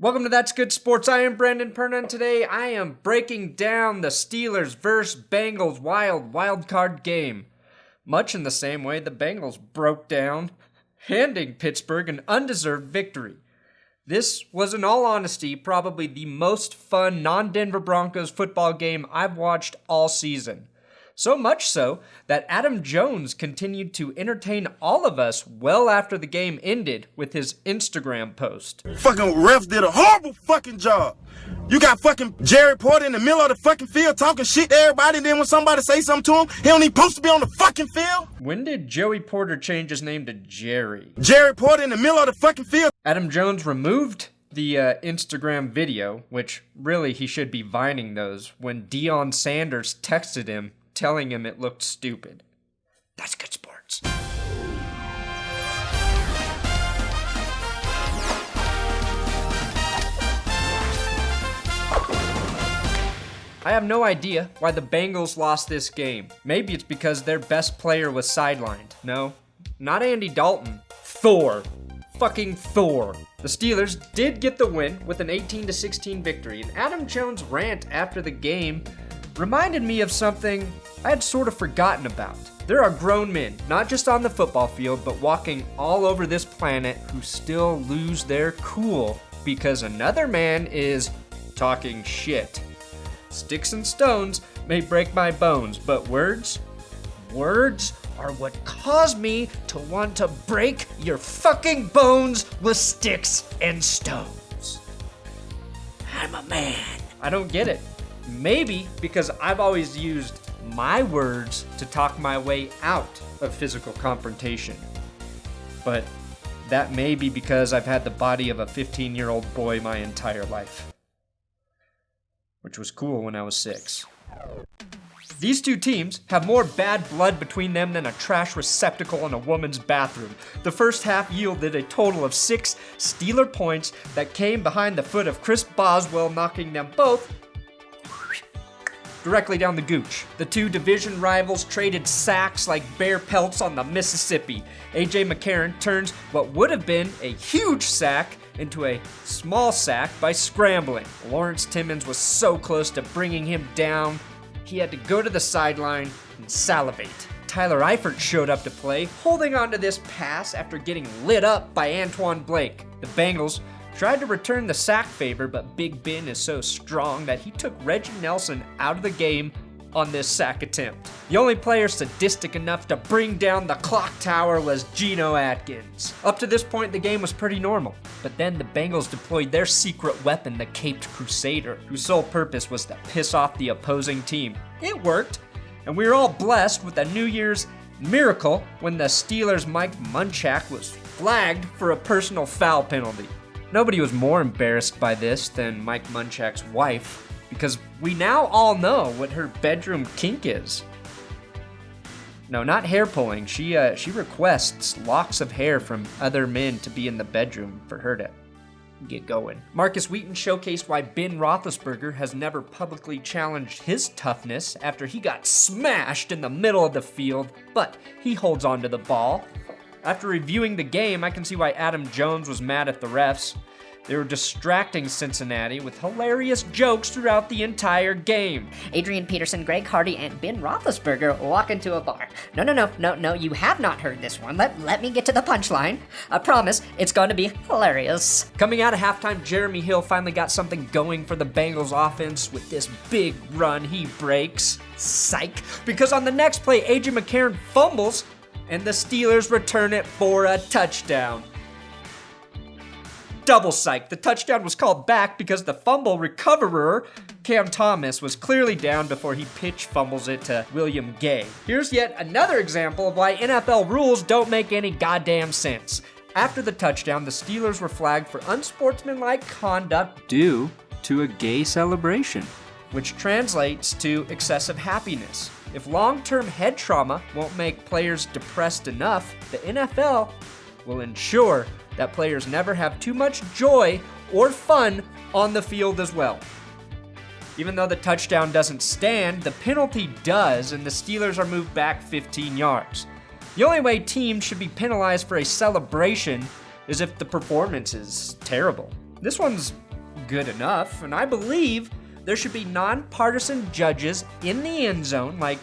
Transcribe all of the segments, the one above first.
Welcome to That's Good Sports. I am Brandon Perna, and today I am breaking down the Steelers vs. Bengals wild card game. Much in the same way the Bengals broke down, handing Pittsburgh an undeserved victory. This was, in all honesty, probably the most fun non-Denver Broncos football game I've watched all season. So much so that Adam Jones continued to entertain all of us well after the game ended with his Instagram post. Fucking refs did a horrible fucking job. You got fucking Jerry Porter in the middle of the fucking field talking shit to everybody, and then when somebody say something to him, he don't even supposed to be on the fucking field. When did Joey Porter change his name to Jerry? Jerry Porter in the middle of the fucking field. Adam Jones removed the Instagram video, which really he should be vining those, when Deion Sanders texted him telling him it looked stupid. That's good sports. I have no idea why the Bengals lost this game. Maybe it's because their best player was sidelined. No, not Andy Dalton. Thor. Fucking Thor. The Steelers did get the win with an 18-16 victory, and Adam Jones' rant after the game reminded me of something I had sort of forgotten about. There are grown men, not just on the football field, but walking all over this planet who still lose their cool because another man is talking shit. Sticks and stones may break my bones, but words are what cause me to want to break your fucking bones with sticks and stones. I'm a man. I don't get it. Maybe because I've always used my words to talk my way out of physical confrontation. But that may be because I've had the body of a 15-year-old boy my entire life. Which was cool when I was 6. These two teams have more bad blood between them than a trash receptacle in a woman's bathroom. The first half yielded a total of 6 Steeler points that came behind the foot of Chris Boswell, knocking them both directly down the gooch. The two division rivals traded sacks like bear pelts on the Mississippi. A.J. McCarron turns what would have been a huge sack into a small sack by scrambling. Lawrence Timmons was so close to bringing him down, he had to go to the sideline and salivate. Tyler Eifert showed up to play, holding onto this pass after getting lit up by Antoine Blake. The Bengals tried to return the sack favor, but Big Ben is so strong that he took Reggie Nelson out of the game on this sack attempt. The only player sadistic enough to bring down the clock tower was Geno Atkins. Up to this point, the game was pretty normal, but then the Bengals deployed their secret weapon, the Caped Crusader, whose sole purpose was to piss off the opposing team. It worked, and we were all blessed with a New Year's miracle when the Steelers' Mike Munchak was flagged for a personal foul penalty. Nobody was more embarrassed by this than Mike Munchak's wife, because we now all know what her bedroom kink is. No, not hair pulling. She requests locks of hair from other men to be in the bedroom for her to get going. Marcus Wheaton showcased why Ben Roethlisberger has never publicly challenged his toughness after he got smashed in the middle of the field, but he holds on to the ball. After reviewing the game, I can see why Adam Jones was mad at the refs. They were distracting Cincinnati with hilarious jokes throughout the entire game. Adrian Peterson, Greg Hardy, and Ben Roethlisberger walk into a bar. No, you have not heard this one. Let me get to the punchline. I promise it's going to be hilarious. Coming out of halftime, Jeremy Hill finally got something going for the Bengals offense with this big run he breaks. Psych. Because on the next play, A.J. McCarron fumbles, and the Steelers return it for a touchdown. Double psych. The touchdown was called back because the fumble recoverer, Cam Thomas, was clearly down before he pitch fumbles it to William Gay. Here's yet another example of why NFL rules don't make any goddamn sense. After the touchdown, the Steelers were flagged for unsportsmanlike conduct due to a gay celebration, which translates to excessive happiness. If long-term head trauma won't make players depressed enough, the NFL will ensure that players never have too much joy or fun on the field as well. Even though the touchdown doesn't stand, the penalty does, and the Steelers are moved back 15 yards. The only way teams should be penalized for a celebration is if the performance is terrible. This one's good enough, and I believe there should be nonpartisan judges in the end zone like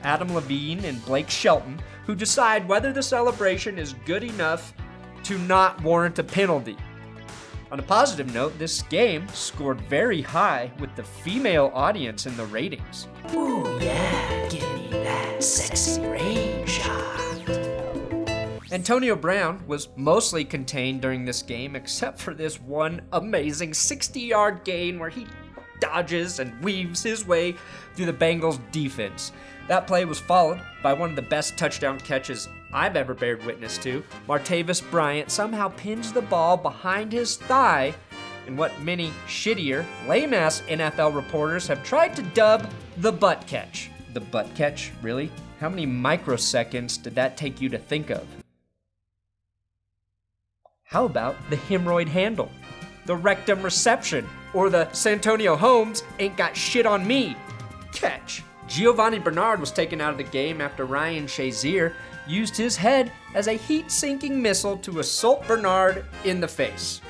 Adam Levine and Blake Shelton who decide whether the celebration is good enough to not warrant a penalty. On a positive note, this game scored very high with the female audience in the ratings. Ooh yeah, give me that sexy rain shot. Antonio Brown was mostly contained during this game except for this one amazing 60-yard gain where he dodges and weaves his way through the Bengals defense. That play was followed by one of the best touchdown catches I've ever bared witness to. Martavis Bryant somehow pins the ball behind his thigh in what many shittier, lame-ass NFL reporters have tried to dub the butt catch. The butt catch? Really? How many microseconds did that take you to think of? How about the hemorrhoid handle, the rectum reception, or the Santonio Holmes ain't got shit on me catch? Giovanni Bernard was taken out of the game after Ryan Shazier used his head as a heat-sinking missile to assault Bernard in the face.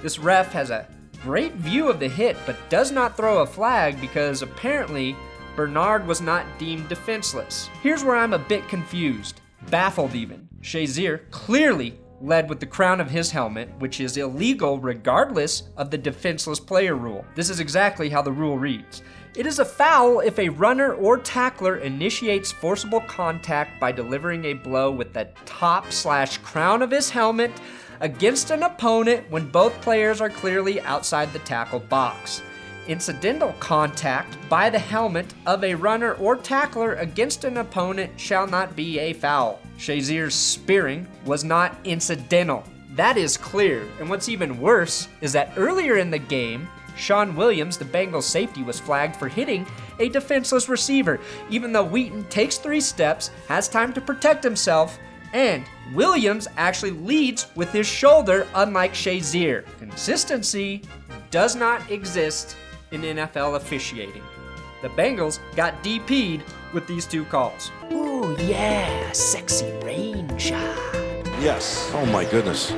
This ref has a great view of the hit but does not throw a flag because apparently Bernard was not deemed defenseless. Here's where I'm a bit confused, baffled even. Shazier clearly led with the crown of his helmet, which is illegal regardless of the defenseless player rule. This is exactly how the rule reads. It is a foul if a runner or tackler initiates forcible contact by delivering a blow with the top/crown of his helmet against an opponent when both players are clearly outside the tackle box. Incidental contact by the helmet of a runner or tackler against an opponent shall not be a foul. Shazier's spearing was not incidental. That is clear, and what's even worse is that earlier in the game, Sean Williams, the Bengals safety, was flagged for hitting a defenseless receiver, even though Wheaton takes 3 steps, has time to protect himself, and Williams actually leads with his shoulder, unlike Shazier. Consistency does not exist in NFL officiating. The Bengals got DP'd with these 2 calls. Ooh yeah, sexy rain shot. Yes. Oh my goodness.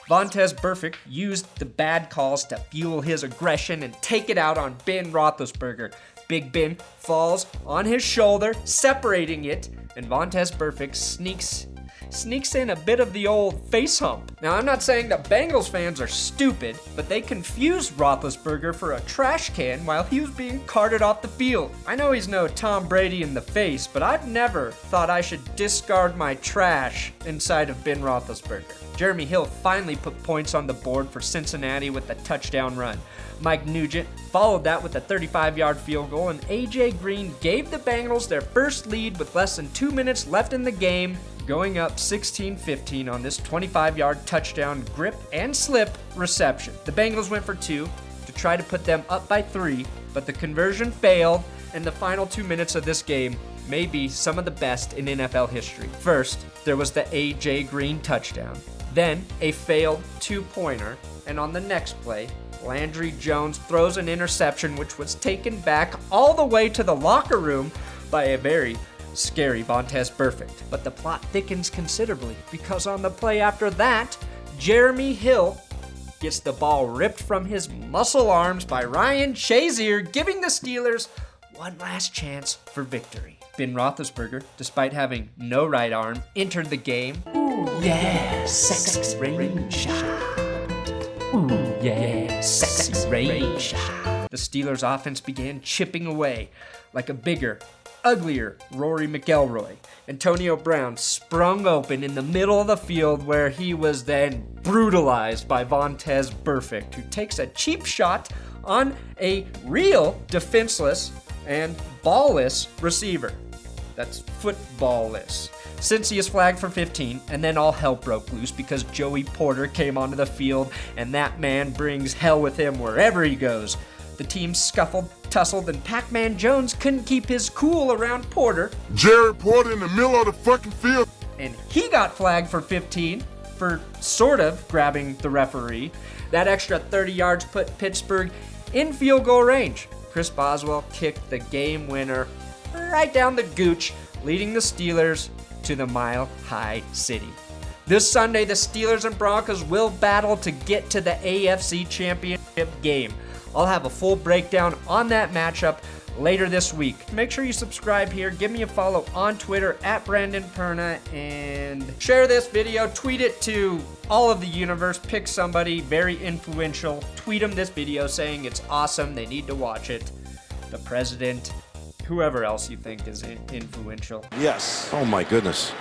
Vontaze Burfict used the bad calls to fuel his aggression and take it out on Ben Roethlisberger. Big Ben falls on his shoulder, separating it, and Vontaze Burfict sneaks in a bit of the old face hump. Now, I'm not saying that Bengals fans are stupid, but they confused Roethlisberger for a trash can while he was being carted off the field. I know he's no Tom Brady in the face, but I've never thought I should discard my trash inside of Ben Roethlisberger. Jeremy Hill finally put points on the board for Cincinnati with a touchdown run. Mike Nugent followed that with a 35-yard field goal, and A.J. Green gave the Bengals their first lead with less than 2 minutes left in the game, going up 16-15 on this 25-yard touchdown grip and slip reception. The Bengals went for 2 to try to put them up by 3, but the conversion failed, and the final 2 minutes of this game may be some of the best in NFL history. First, there was the A.J. Green touchdown, then a failed 2-pointer, and on the next play, Landry Jones throws an interception which was taken back all the way to the locker room by a very scary Vontaze Burfict. But the plot thickens considerably because on the play after that, Jeremy Hill gets the ball ripped from his muscle arms by Ryan Shazier, giving the Steelers one last chance for victory. Ben Roethlisberger, despite having no right arm, entered the game. Ooh yeah, sexy rain shot. Ooh yeah, sexy rain shot. The Steelers' offense began chipping away like a bigger, uglier Rory McElroy. Antonio Brown sprung open in the middle of the field where he was then brutalized by Vontaze Burfict, who takes a cheap shot on a real defenseless and ballless receiver. That's footballless. Cincy is flagged for 15, and then all hell broke loose because Joey Porter came onto the field, and that man brings hell with him wherever he goes. The team scuffled, tussled, and Pac-Man Jones couldn't keep his cool around Porter. Jared Porter in the middle of the fucking field. And he got flagged for 15 for sort of grabbing the referee. That extra 30 yards put Pittsburgh in field goal range. Chris Boswell kicked the game winner right down the gooch, leading the Steelers to the Mile High City. This Sunday, the Steelers and Broncos will battle to get to the AFC Championship game. I'll have a full breakdown on that matchup later this week. Make sure you subscribe here, give me a follow on Twitter at Brandon Perna, and share this video, tweet it to all of the universe, pick somebody very influential, tweet them this video saying it's awesome, they need to watch it. The president, whoever else you think is influential. Yes. Oh my goodness.